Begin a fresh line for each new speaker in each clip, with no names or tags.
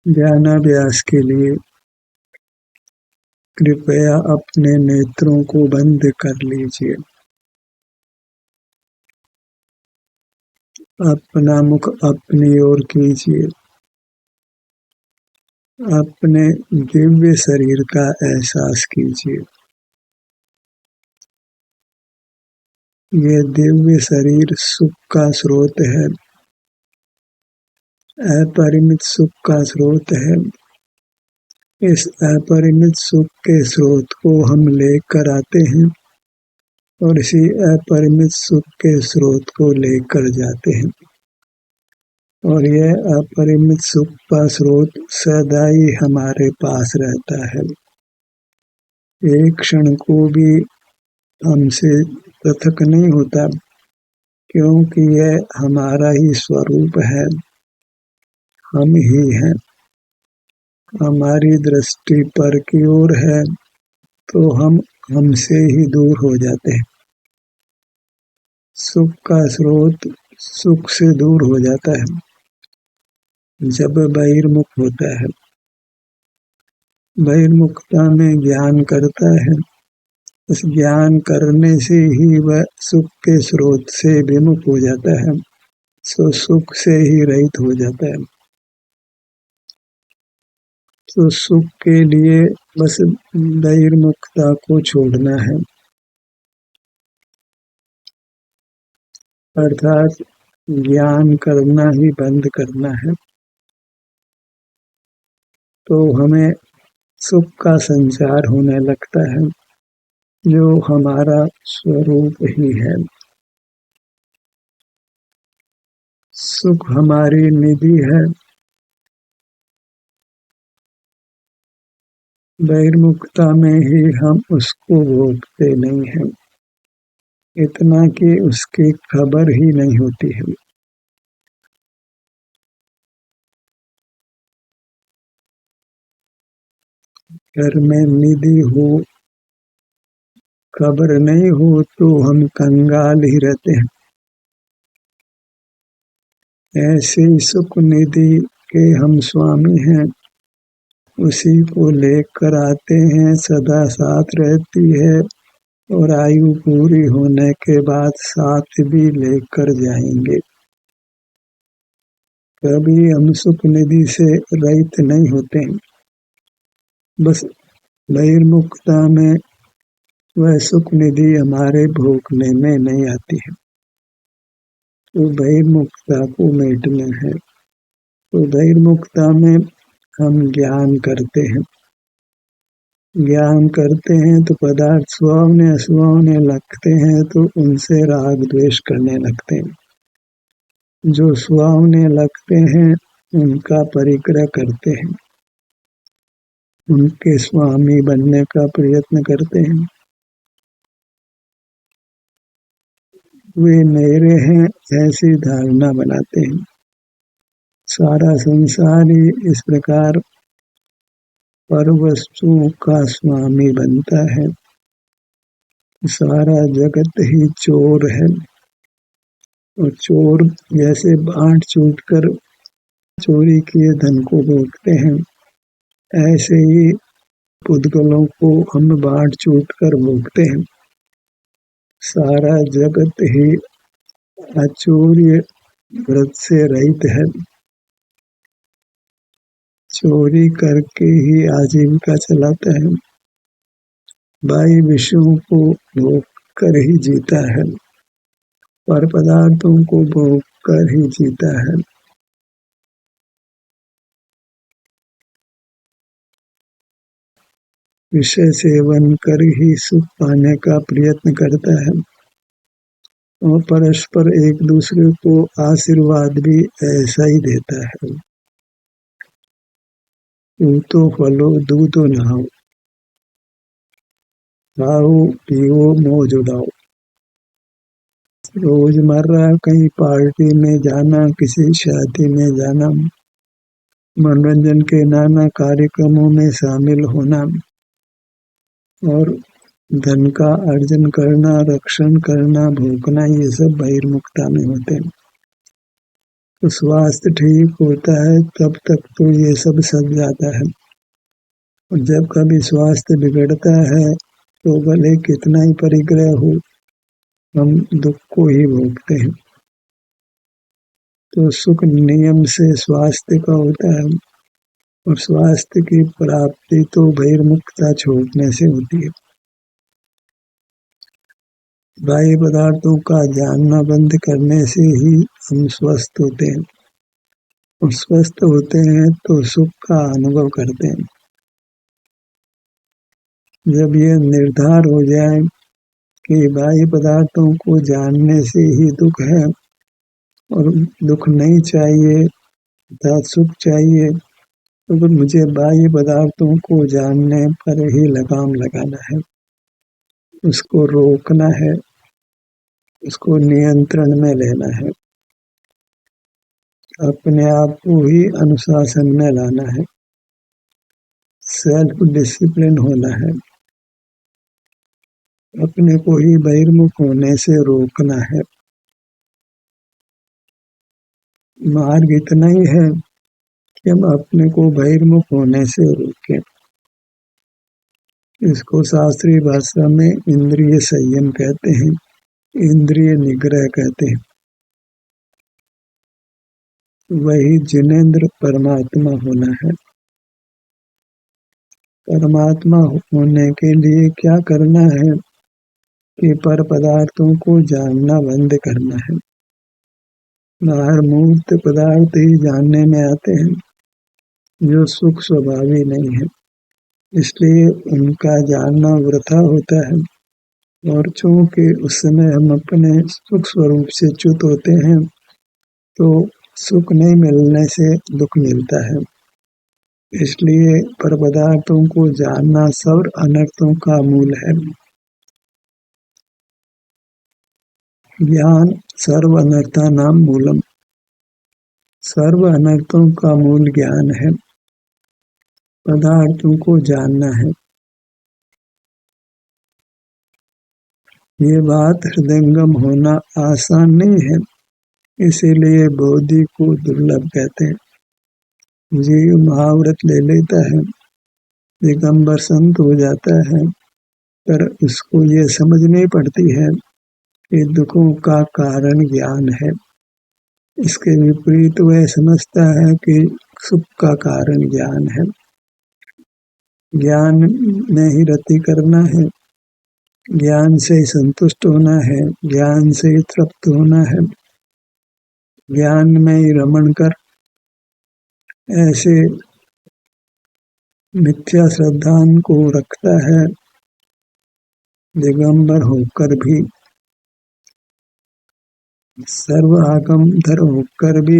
ध्यानाभ्यास के लिए कृपया अपने नेत्रों को बंद कर लीजिए। अपना मुख अपनी ओर कीजिए। अपने दिव्य शरीर का एहसास कीजिए। ये दिव्य शरीर सुख का स्रोत है, अपरिमित सुख का स्रोत है। इस अपरिमित सुख के स्रोत को हम लेकर आते हैं और इसी अपरिमित सुख के स्रोत को लेकर जाते हैं, और यह अपरिमित सुख का स्रोत सदा ही हमारे पास रहता है। एक क्षण को भी हमसे पृथक नहीं होता, क्योंकि यह हमारा ही स्वरूप है, हम ही हैं। हमारी दृष्टि पर की ओर है तो हम हमसे ही दूर हो जाते हैं। सुख का स्रोत सुख से दूर हो जाता है जब बहिर्मुख होता है। बहिर्मुखता में ज्ञान करता है, उस ज्ञान करने से ही वह सुख के स्रोत से विमुख हो जाता है, सो सुख से ही रहित हो जाता है। तो सुख के लिए बस बहिर्मुखता को छोड़ना है, अर्थात ज्ञान करना ही बंद करना है। तो हमें सुख का संचार होने लगता है, जो हमारा स्वरूप ही है। सुख हमारी निधि है। बहिर्मुखता में ही हम उसको भोगते नहीं हैं, इतना कि उसकी खबर ही नहीं होती है। घर में निधि हो, खबर नहीं हो तो हम कंगाल ही रहते हैं। ऐसे ही सुख निधि के हम स्वामी हैं, उसी को लेकर आते हैं, सदा साथ रहती है और आयु पूरी होने के बाद साथ भी लेकर जाएंगे। कभी हम सुख निधि से रहित नहीं होते हैं। बस बहिर्मुखता में वह सुख निधि हमारे भोगने में नहीं आती है, तो बहिर्मुखता को मिटना है। तो बहिर्मुखता में हम ज्ञान करते हैं। ज्ञान करते हैं तो पदार्थ सुहावने असुहावने लगते हैं, तो उनसे राग द्वेष करने लगते हैं। जो सुहावने लगते हैं उनका परिग्रह करते हैं, उनके स्वामी बनने का प्रयत्न करते हैं। वे मेरे हैं ऐसी धारणा बनाते हैं। सारा संसार ही इस प्रकार पर वस्तुओं का स्वामी बनता है। सारा जगत ही चोर है, और चोर जैसे बांट छूट कर चोरी किए धन को भोगते हैं, ऐसे ही पुद्गलों को हम बांट छूट कर भोगते हैं। सारा जगत ही अचौर्य व्रत से रहित है, चोरी करके ही आजीविका चलाता है, बाह्य विषयों को भोग कर ही जीता है, पर पदार्थों को भोग कर ही जीता है। विषय सेवन कर ही सुख पाने का प्रयत्न करता है, और परस्पर एक दूसरे को आशीर्वाद भी ऐसा ही देता है। तो फलो दूधो नहाओ, खाओ पियो मौज उड़ाओ। रोजमर्रा कहीं पार्टी में जाना, किसी शादी में जाना, मनोरंजन के नाना कार्यक्रमों में शामिल होना, और धन का अर्जन करना, रक्षण करना, भोगना, ये सब बहिर्मुखता में होते हैं। तो स्वास्थ्य ठीक होता है तब तक तो ये सब सध जाता है, और जब कभी स्वास्थ्य बिगड़ता है तो भले कितना ही परिग्रह हो, हम दुख को ही भोगते हैं। तो सुख नियम से स्वास्थ्य का होता है, और स्वास्थ्य की प्राप्ति तो बहिर्मुखता छोड़ने से होती है। बाह्य पदार्थों का जानना बंद करने से ही हम स्वस्थ होते हैं, और स्वस्थ होते हैं तो सुख का अनुभव करते हैं। जब यह निर्धार हो जाए कि बाह्य पदार्थों को जानने से ही दुख है और दुख नहीं चाहिए तथा सुख चाहिए, तो मुझे बाह्य पदार्थों को जानने पर ही लगाम लगाना है, उसको रोकना है, उसको नियंत्रण में लेना है, अपने आप को ही अनुशासन में लाना है, सेल्फ डिसिप्लिन होना है, अपने को ही बहिर्मुख होने से रोकना है। मार्ग इतना ही है कि हम अपने को बहिर्मुख होने से रोकें। इसको शास्त्रीय भाषा में इंद्रिय संयम कहते हैं, इंद्रिय निग्रह कहते हैं। वही जिनेंद्र परमात्मा होना है। परमात्मा होने के लिए क्या करना है कि पर पदार्थों को जानना बंद करना है। बाहर मूर्त पदार्थ ही जानने में आते हैं जो सुख स्वभावी नहीं है, इसलिए उनका जानना वृथा होता है, और चूंकि उस समय हम अपने सुख स्वरूप से च्युत होते हैं तो सुख नहीं मिलने से दुख मिलता है। इसलिए पर पदार्थों को जानना सर्व अनर्थों का मूल है। ज्ञान सर्व अनर्था नाम मूलम, सर्व अनर्थों का मूल ज्ञान है, पदार्थों को जानना है। ये बात हृदयंगम होना आसान नहीं है, इसीलिए बोधि को दुर्लभ कहते हैं। जीव महाव्रत ले लेता है, दिगंबर संत हो जाता है, पर उसको ये समझ नहीं पड़ती है कि दुखों का कारण ज्ञान है। इसके विपरीत वह समझता है कि सुख का कारण ज्ञान है। ज्ञान में ही रति करना है, ज्ञान से ही संतुष्ट होना है, ज्ञान से ही तृप्त होना है, ज्ञान में ही रमण कर ऐसे मिथ्या श्रद्धान को रखता है दिगंबर होकर भी, सर्व आगम धर होकर भी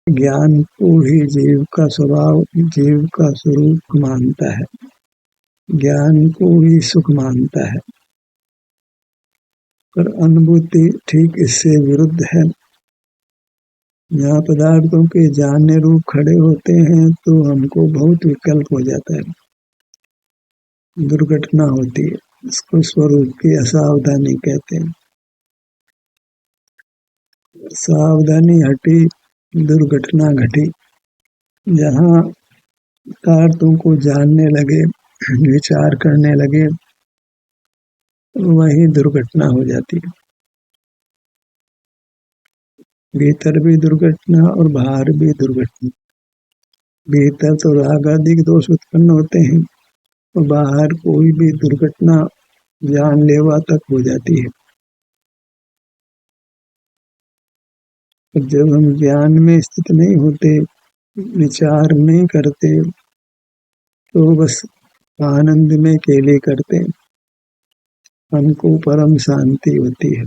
ज्ञान को ही जीव का स्वभाव, जीव का स्वरूप मानता है, ज्ञान को ही सुख मानता है। पर अनुभूति ठीक इससे विरुद्ध है। यहाँ पदार्थों के जानने रूप खड़े होते हैं तो हमको बहुत विकल्प हो जाता है, दुर्घटना होती है। इसको स्वरूप की असावधानी कहते हैं। सावधानी हटी, दुर्घटना घटी। जहाँ पदार्थों को जानने लगे, विचार करने लगे, वही दुर्घटना हो जाती है। भीतर भी दुर्घटना और बाहर भी दुर्घटना। भीतर तो राग आदि के दोष उत्पन्न होते हैं, और बाहर कोई भी दुर्घटना जानलेवा तक हो जाती है। जब हम ज्ञान में स्थित नहीं होते, विचार नहीं करते, तो बस आनंद में केले करते हैं, हमको परम शांति होती है।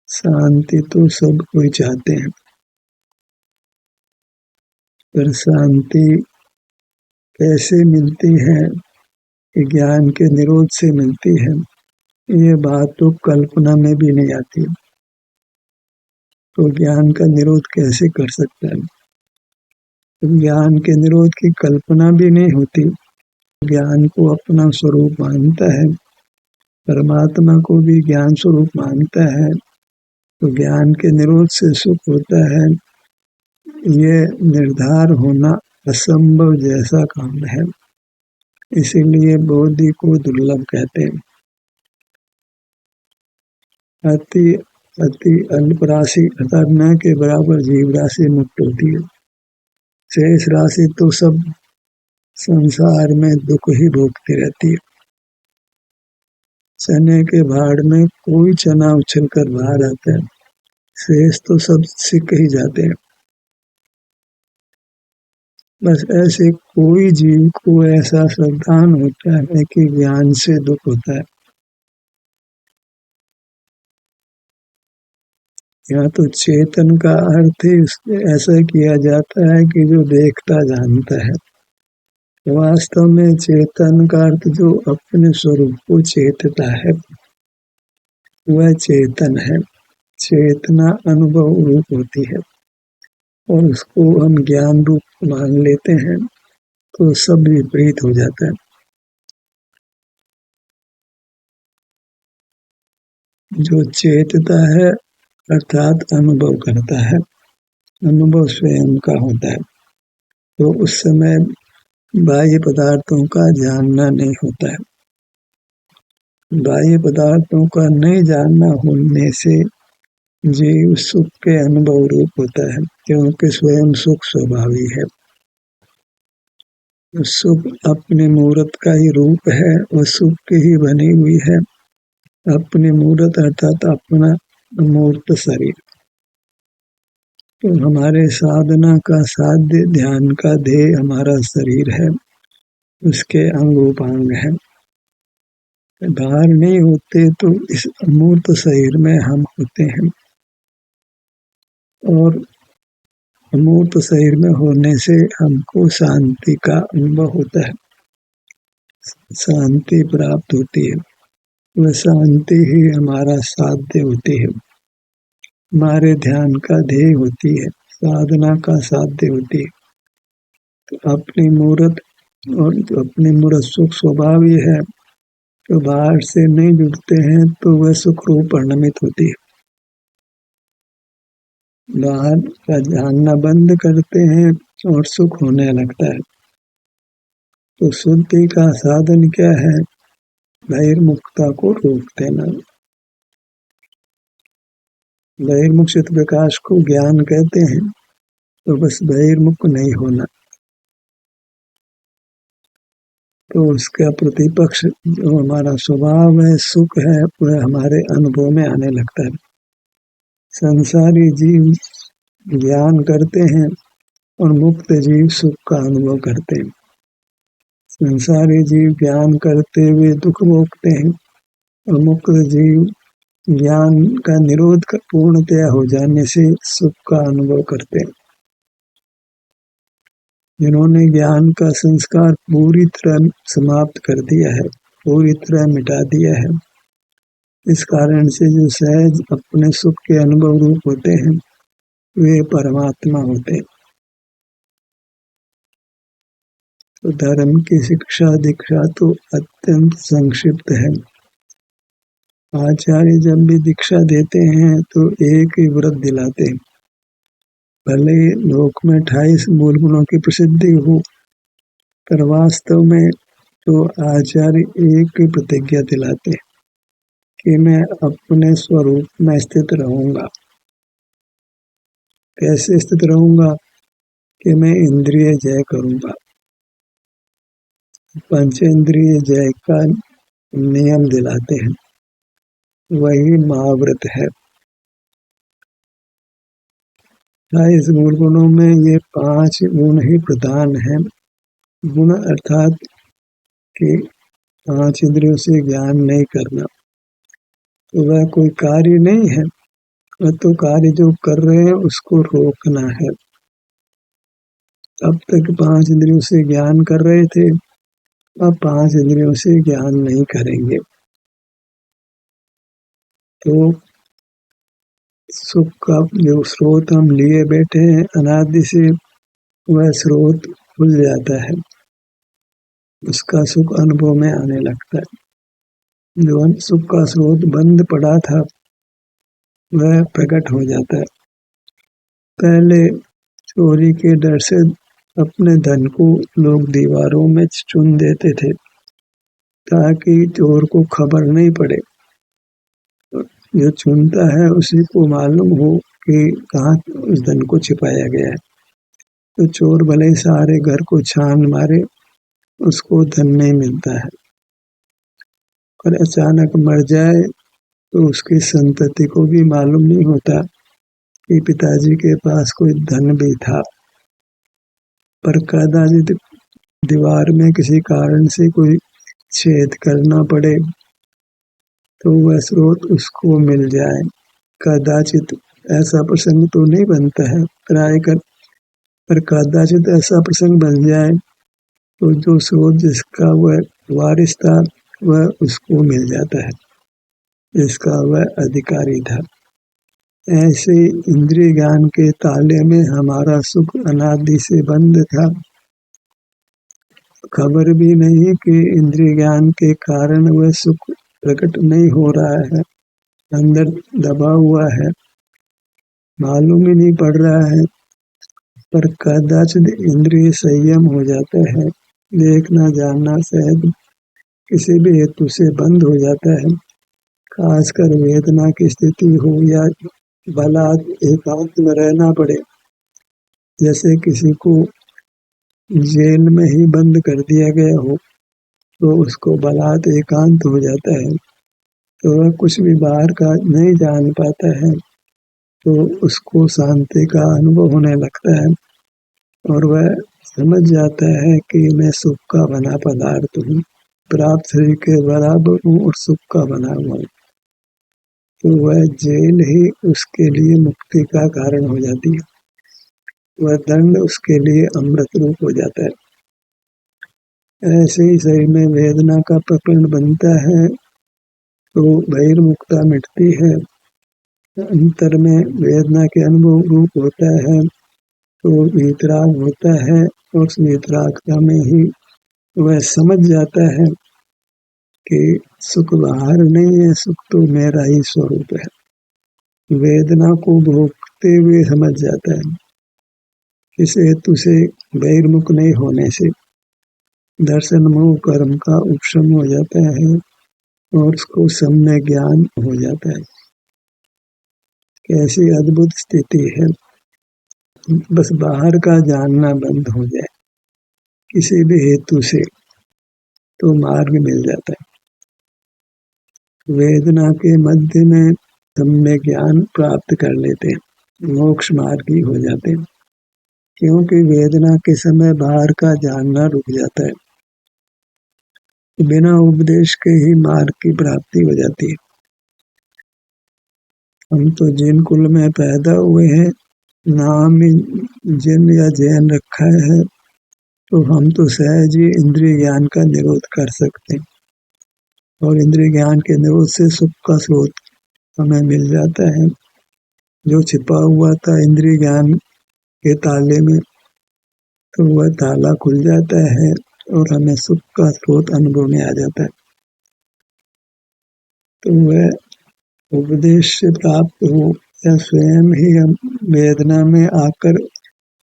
शांति तो सब कोई चाहते हैं, पर शांति कैसे मिलती है? ज्ञान के निरोध से मिलती है। ये बात तो कल्पना में भी नहीं आती। तो ज्ञान का निरोध कैसे कर सकता है? तो ज्ञान के निरोध की कल्पना भी नहीं होती। ज्ञान को अपना स्वरूप मानता है, परमात्मा को भी ज्ञान स्वरूप मानता है, तो ज्ञान के निरोध से सुख होता है, ये निर्धार होना असंभव जैसा काम है, इसीलिए बोधि को दुर्लभ कहते हैं। अति अति अल्प राशि अर्थात न के बराबर जीव राशि मुक्त होती है। शेष राशि तो सब संसार में दुख ही भोगती रहती है। चने के भाड़ में कोई चना उछल कर बाहर आता है, शेष तो सब सिक ही जाते हैं। बस ऐसे कोई जीव को ऐसा सावधान होता है कि ज्ञान से दुख होता है। यहाँ तो चेतन का अर्थ ही ऐसा किया जाता है कि जो देखता जानता है। वास्तव में चेतन का अर्थ जो अपने स्वरूप को चेतता है वह चेतन है। चेतना अनुभव रूप होती है और उसको हम ज्ञान रूप मान लेते हैं तो सब विपरीत हो जाता है। जो चेतता है अर्थात अनुभव करता है, अनुभव स्वयं का होता है, तो उस समय बाह्य पदार्थों का जानना नहीं होता है। बाह्य पदार्थों का नहीं जानना होने से जीव सुख के अनुभव रूप होता है, क्योंकि स्वयं सुख स्वभावी है। सुख अपने मूर्त का ही रूप है और सुख की ही बनी हुई है। अपने मूर्त अर्थात अपना मूर्त शरीर। तो हमारे साधना का साध्य ध्यान का ध्येय हमारा शरीर है, उसके अंग उपांग है। बाहर नहीं होते तो इस अमूर्त शरीर में हम होते हैं और अमूर्त शरीर में होने से हमको शांति का अनुभव होता है, शांति प्राप्त होती है। वह शांति ही हमारा साध्य होती है, हमारे ध्यान का ध्येय होती है, साधना का साध्य होती है। तो अपनी मूर्त और अपनी मूर्त सुख स्वभाव ही है, तो बाहर से नहीं जुड़ते हैं तो वह सुख रूप परिणमित होती है। बाहर का जानना बंद करते हैं और सुख होने लगता है। तो शुद्धि का साधन क्या है? बहिर्मुखता को रोक देना। बहिर्मुख चित्त प्रकाश को ज्ञान कहते हैं, तो बस बहिर्मुख नहीं होना। तो उसका प्रतिपक्ष जो हमारा स्वभाव है, सुख है, वह हमारे अनुभव में आने लगता है। संसारी जीव ज्ञान करते हैं और मुक्त जीव सुख का अनुभव करते हैं। संसारी जीव ज्ञान करते हुए दुख भोगते हैं और मुक्त जीव ज्ञान का निरोध पूर्णतया हो जाने से सुख का अनुभव करते हैं। जिन्होंने ज्ञान का संस्कार पूरी तरह समाप्त कर दिया है, पूरी तरह मिटा दिया है, इस कारण से जो सहज अपने सुख के अनुभव रूप होते हैं वे परमात्मा होते हैं। तो धर्म की शिक्षा दीक्षा तो अत्यंत संक्षिप्त है। आचार्य जब भी दीक्षा देते हैं तो एक ही व्रत दिलाते हैं। भले लोक में 28 मूल गुणों की प्रसिद्धि हो, पर वास्तव में तो आचार्य एक ही प्रतिज्ञा दिलाते हैं कि मैं अपने स्वरूप में स्थित रहूंगा। कैसे स्थित रहूंगा? कि मैं इंद्रिय जय करूंगा। पंचेंद्रिय जय का नियम दिलाते हैं, वही महाव्रत है। 28 मूल गुणों में ये 5 गुण ही प्रधान हैं। गुण अर्थात कि 5 इंद्रियों से ज्ञान नहीं करना, तो वह कोई कार्य नहीं है, वह तो कार्य जो कर रहे हैं उसको रोकना है। अब तक 5 इंद्रियों से ज्ञान कर रहे थे, अब 5 इंद्रियों से ज्ञान नहीं करेंगे। तो सुख का जो स्रोत हम लिए बैठे हैं अनादि से, वह स्रोत खुल जाता है, उसका सुख अनुभव में आने लगता है। जो सुख का स्रोत बंद पड़ा था वह प्रकट हो जाता है। पहले चोरी के डर से अपने धन को लोग दीवारों में चुन देते थे ताकि चोर को खबर नहीं पड़े। जो चुनता है उसी को मालूम हो कि कहाँ उस धन को छिपाया गया है। तो चोर भले ही सारे घर को छान मारे, उसको धन नहीं मिलता है। और अचानक मर जाए तो उसकी संतति को भी मालूम नहीं होता कि पिताजी के पास कोई धन भी था। पर कदाचित दीवार में किसी कारण से कोई छेद करना पड़े तो वह स्रोत उसको मिल जाए। कदाचित ऐसा प्रसंग तो नहीं बनता है प्राय कर, पर कदाचित ऐसा प्रसंग बन जाए तो जो स्रोत जिसका वह वारिस था वह उसको मिल जाता है, जिसका वह अधिकारी था। ऐसे इंद्रिय ज्ञान के ताले में हमारा सुख अनादि से बंद था। खबर भी नहीं कि इंद्रिय ज्ञान के कारण वह सुख प्रकट नहीं हो रहा है, अंदर दबा हुआ है, मालूम ही नहीं पड़ रहा है। पर कदाचित इंद्रिय संयम हो जाता है, देखना जानना शायद किसी भी हेतु से बंद हो जाता है। खासकर वेदना की स्थिति हो या बलात् एकांत में रहना पड़े, जैसे किसी को जेल में ही बंद कर दिया गया हो तो उसको बलात् एकांत हो जाता है, तो वह कुछ भी बाहर का नहीं जान पाता है, तो उसको शांति का अनुभव होने लगता है और वह समझ जाता है कि मैं सुख का बना पदार्थ हूँ, प्राप्त शरीर के बराबर हूँ और सुख का बना हुआ हूँ। तो वह जेल ही उसके लिए मुक्ति का कारण हो जाती है, वह दंड उसके लिए अमृत रूप हो जाता है। ऐसे ही शरीर में वेदना का प्रकरण बनता है तो बहिर्मुखता मिटती है, अंतर में वेदना के अनुभव रूप होता है तो वीतराग होता है और उस वीतरागता में ही वह समझ जाता है कि सुख बाहर नहीं है, सुख तो मेरा ही स्वरूप है। वेदना को भोगते हुए समझ जाता है। इस हेतु से बहिर्मुख नहीं होने से दर्शन मोह कर्म का उपशम हो जाता है और उसको सम्यक ज्ञान हो जाता है। कैसी अद्भुत स्थिति है, बस बाहर का जानना बंद हो जाए किसी भी हेतु से तो मार्ग मिल जाता है। वेदना के मध्य में सम्यक ज्ञान प्राप्त कर लेते हैं, मोक्ष मार्गी हो जाते हैं, क्योंकि वेदना के समय बाहर का जानना रुक जाता है, बिना उपदेश के ही मार्ग की प्राप्ति हो जाती है। हम तो जिन कुल में पैदा हुए हैं, नाम जिन या जैन रखा है, तो हम तो सहज ही इंद्रिय ज्ञान का निरोध कर सकते हैं और इंद्रिय ज्ञान के निरोध से सुख का स्रोत हमें मिल जाता है। जो छिपा हुआ था इंद्रिय ज्ञान के ताले में, तो वह ताला खुल जाता है और हमें सुख का स्रोत अनुभव में आ जाता है। तो वह उपदेश से प्राप्त हो या स्वयं ही हम वेदना में आकर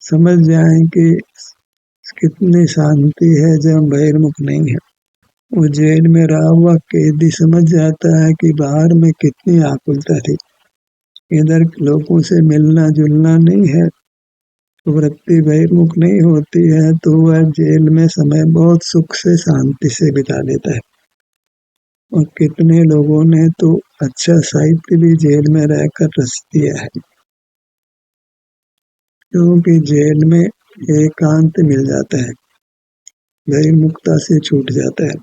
समझ जाएं कि कितनी शांति है जब हम बहिर्मुख नहीं है। वो जेल में रहा हुआ कैदी समझ जाता है कि बाहर में कितनी आकुलता थी, इधर लोगों से मिलना जुलना नहीं है, तो वृत्ति बहिर्मुख नहीं होती है, तो वह जेल में समय बहुत सुख से शांति से बिता लेता है। और कितने लोगों ने तो अच्छा साहित्य भी जेल में रहकर रच दिया है, क्योंकि जेल में एकांत मिल जाता है, बहिर्मुखता से छूट जाता है।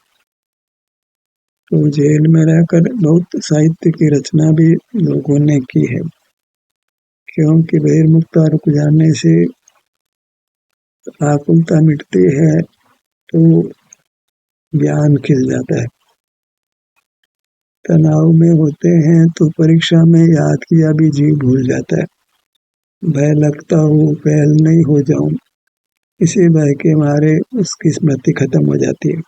तो जेल में रहकर बहुत साहित्य की रचना भी लोगों ने की है, क्योंकि बहिर्मुखता रुक जाने से आकुलता मिटती है तो ज्ञान खिल जाता है। तनाव में होते हैं तो परीक्षा में याद किया भी जीव भूल जाता है, भय लगता हो फेल नहीं हो जाऊं, इसी भय के मारे उसकी स्मृति खत्म हो जाती है।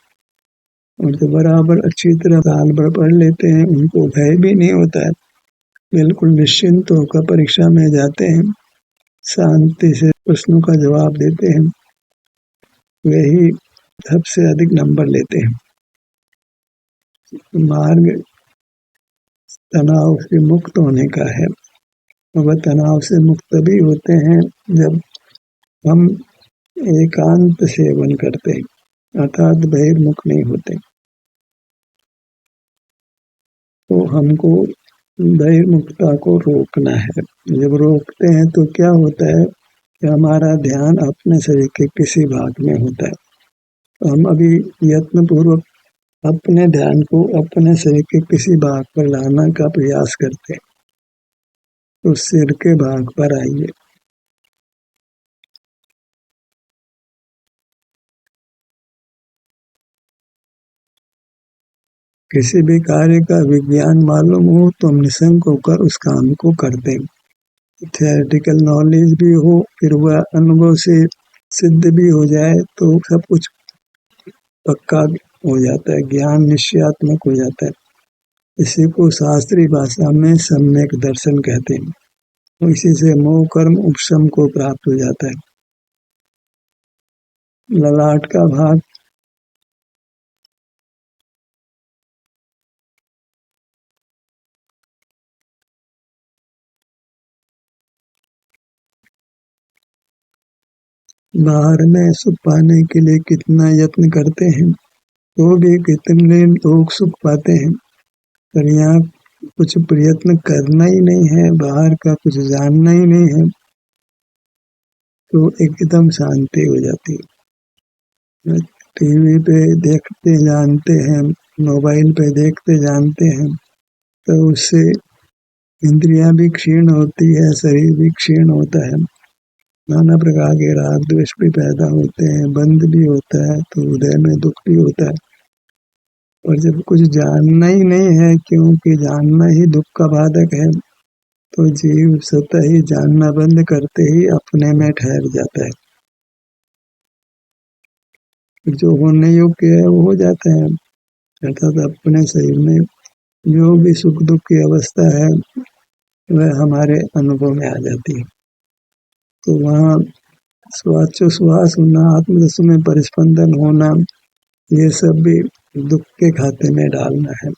और जो बराबर अच्छी तरह साल भर पढ़ लेते हैं उनको भय भी नहीं होता है, बिल्कुल निश्चिंत होकर परीक्षा में जाते हैं, शांति से प्रश्नों का जवाब देते हैं वही सबसे अधिक नंबर लेते हैं। मार्ग तनाव से मुक्त होने का है। वह तनाव से मुक्त तभी होते हैं जब हम एकांत सेवन करते हैं, अर्थात बहिर्मुख नहीं होते। तो हमको बहिर्मुखता को रोकना है। जब रोकते हैं तो क्या होता है कि हमारा ध्यान अपने शरीर के किसी भाग में होता है। तो हम अभी यत्नपूर्वक अपने ध्यान को अपने शरीर के किसी भाग पर लाने का प्रयास करते हैं। तो सिर के भाग पर आइए। किसी भी कार्य का विज्ञान मालूम हो तो हम निशंक होकर उस काम को करते हैं। थियोरेटिकल नॉलेज भी हो, फिर वह अनुभव से सिद्ध भी हो जाए तो सब कुछ पक्का हो जाता है, ज्ञान निश्चयात्मक हो जाता है। इसी को शास्त्रीय भाषा में सम्यक दर्शन कहते हैं। तो इसी से मोह कर्म उपशम को प्राप्त हो जाता है। ललाट का भाग बाहर में सुख पाने के लिए कितना यत्न करते हैं तो भी कितने लोग सुख पाते हैं, पर यहाँ कुछ प्रयत्न करना ही नहीं है, बाहर का कुछ जानना ही नहीं है, तो एकदम शांति हो जाती है। टीवी पे देखते जानते हैं, मोबाइल पे देखते जानते हैं, तो उससे इंद्रियां भी क्षीण होती है, शरीर भी क्षीण होता है, नाना प्रकार के राग द्वेष भी पैदा होते हैं, बंध भी होता है, तो हृदय में दुख भी होता है। और जब कुछ जानना ही नहीं है, क्योंकि जानना ही दुख का बाधक है, तो जीव स्वतः ही जानना बंद करते ही अपने में ठहर जाता है। जो होने योग्य है वो हो जाता है, अर्थात अपने शरीर में जो भी सुख दुख की अवस्था है वह हमारे अनुभव में आ जाती है। तो वहाँ श्वासोच्छ्वास होना, आत्मदशा में परिस्पंदन होना, ये सब भी दुख के खाते में डालना है,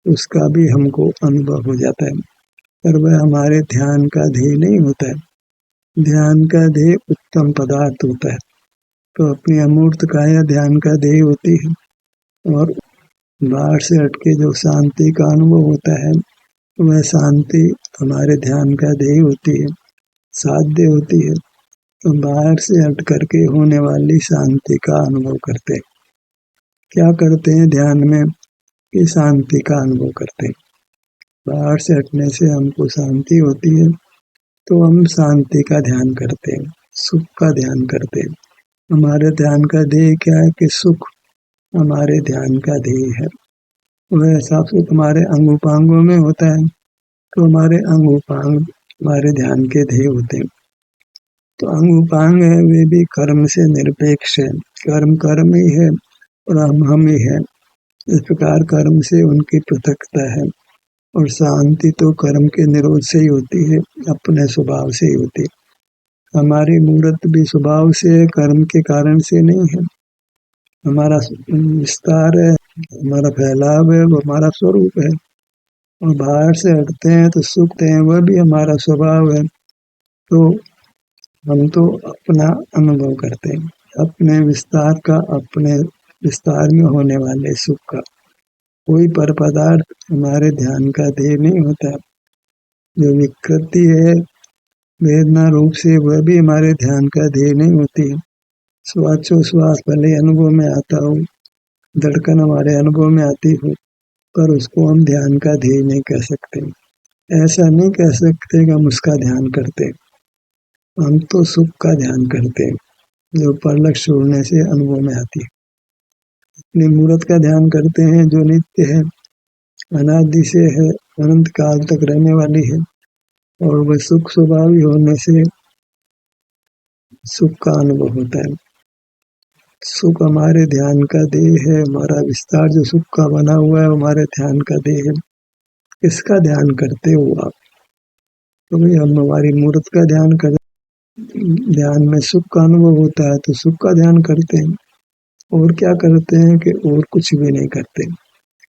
उसका भी हमको अनुभव हो जाता है, पर वह हमारे ध्यान का ध्येय नहीं होता है। ध्यान का ध्येय उत्तम पदार्थ होता है, तो अपनी अमूर्त काया ध्यान का ध्येय होती है। और बाहर से हटके जो शांति का अनुभव होता है वह शांति हमारे ध्यान का ध्येय होती है, साध्य होती है। तो बाहर से हट करके होने वाली शांति का अनुभव करते हैं। क्या करते हैं ध्यान में कि शांति का अनुभव करते हैं। बाहर से हटने से हमको शांति होती है, तो हम शांति का ध्यान करते हैं, सुख का ध्यान करते हैं। हमारे ध्यान का ध्येय क्या है कि सुख हमारे ध्यान का ध्येय है। वह ऐसा सुख हमारे अंग उपांगों में होता है, तो हमारे अंग उपांग हमारे ध्यान के ध्येय होते हैं। तो अंग उपांग है वे भी कर्म से निरपेक्ष है, कर्म कर्म ही है और हम ही है। इस प्रकार कर्म से उनकी पृथकता है, और शांति तो कर्म के निरोध से ही होती है, अपने स्वभाव से ही होती है। हमारी मूर्त भी स्वभाव से है, कर्म के कारण से नहीं है। हमारा विस्तार है, हमारा फैलाव है, वो हमारा स्वरूप है। और बाहर से हटते हैं तो सुख हैं, वह भी हमारा स्वभाव है। तो हम तो अपना अनुभव करते हैं, अपने विस्तार का, अपने विस्तार में होने वाले सुख का। कोई पर पदार्थ हमारे ध्यान का ध्येय नहीं होता। जो विकृति है वेदना रूप से, वह भी हमारे ध्यान का ध्येय नहीं होती है। श्वासोच्छ्वास भले अनुभव में आता हो, धड़कन हमारे अनुभव में आती हो, पर उसको हम ध्यान का ध्येय नहीं कह सकते। ऐसा नहीं कह सकते कि हम उसका ध्यान करते, हम तो सुख का ध्यान करते हैं, जो परलक्ष छोड़ने से अनुभव में आती है। अपनी मूर्त का ध्यान करते हैं, जो नित्य है, अनादि से है, अनंत काल तक रहने वाली है, और वह सुख स्वभावी होने से सुख का अनुभव होता है। सुख हमारे ध्यान का ध्येय है, हमारा विस्तार जो सुख का बना हुआ है हमारे ध्यान का ध्येय है। किसका ध्यान करते हो आप? तो भाई हम हमारी मूर्त का ध्यान करें, ध्यान में सुख का अनुभव होता है तो सुख का ध्यान करते हैं, और क्या करते हैं कि और कुछ भी नहीं करते,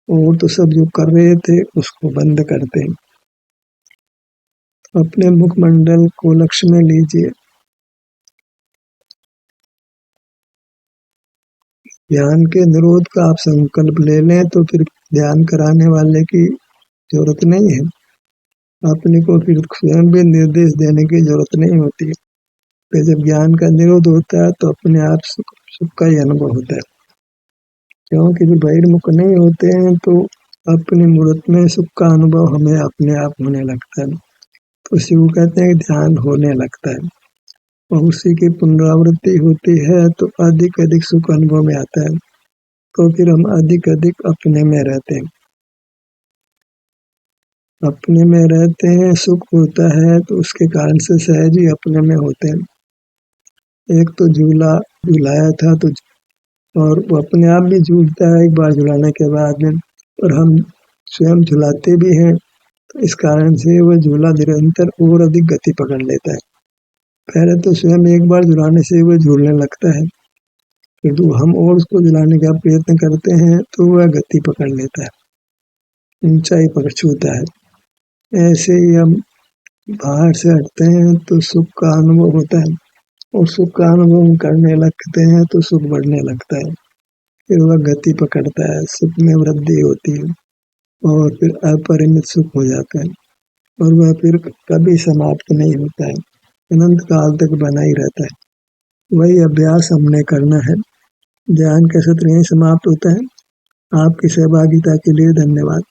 और तो सब जो कर रहे थे उसको बंद करते हैं। अपने मुखमंडल को लक्ष्य में लीजिए। ध्यान के निरोध का आप संकल्प ले लें तो फिर ध्यान कराने वाले की जरूरत नहीं है, अपने को फिर स्वयं भी निर्देश देने की जरूरत नहीं होती है। फिर जब ज्ञान का निरोध होता है तो अपने आप सुख का ही अनुभव होता है, क्योंकि फिर बहिर्मुख नहीं होते हैं तो अपनी मूर्त में सुख का अनुभव हमें अपने आप होने लगता है। तो उसी को कहते हैं ध्यान होने लगता है, और उसी की पुनरावृत्ति होती है तो अधिक अधिक सुख अनुभव में आता है, तो फिर हम अधिक अधिक अपने में रहते हैं। अपने में रहते हैं, सुख होता है तो उसके कारण से सहज ही अपने में होते हैं। एक तो झूला झुलाया था तो, और वो अपने आप भी झूलता है एक बार झुलाने के बाद में, और हम स्वयं झुलाते भी हैं, तो इस कारण से वह झूला निरंतर और अधिक गति पकड़ लेता है। पहले तो स्वयं एक बार झुलाने से वह झूलने लगता है, फिर तो हम और उसको झुलाने का प्रयत्न करते हैं तो वह गति पकड़ लेता है, ऊंचाई पकड़ छूता है। ऐसे ही हम बाहर से हटते हैं तो सुख का अनुभव होता है, और सुख का अनुभव करने लगते हैं तो सुख बढ़ने लगता है, फिर वह गति पकड़ता है, सुख में वृद्धि होती है, और फिर अपरिमित सुख हो जाता है, और वह फिर कभी समाप्त नहीं होता है, अनंत काल तक बना ही रहता है। वही अभ्यास हमने करना है। ध्यान का सत्र यहीं समाप्त होता है। आपकी सहभागिता के लिए धन्यवाद।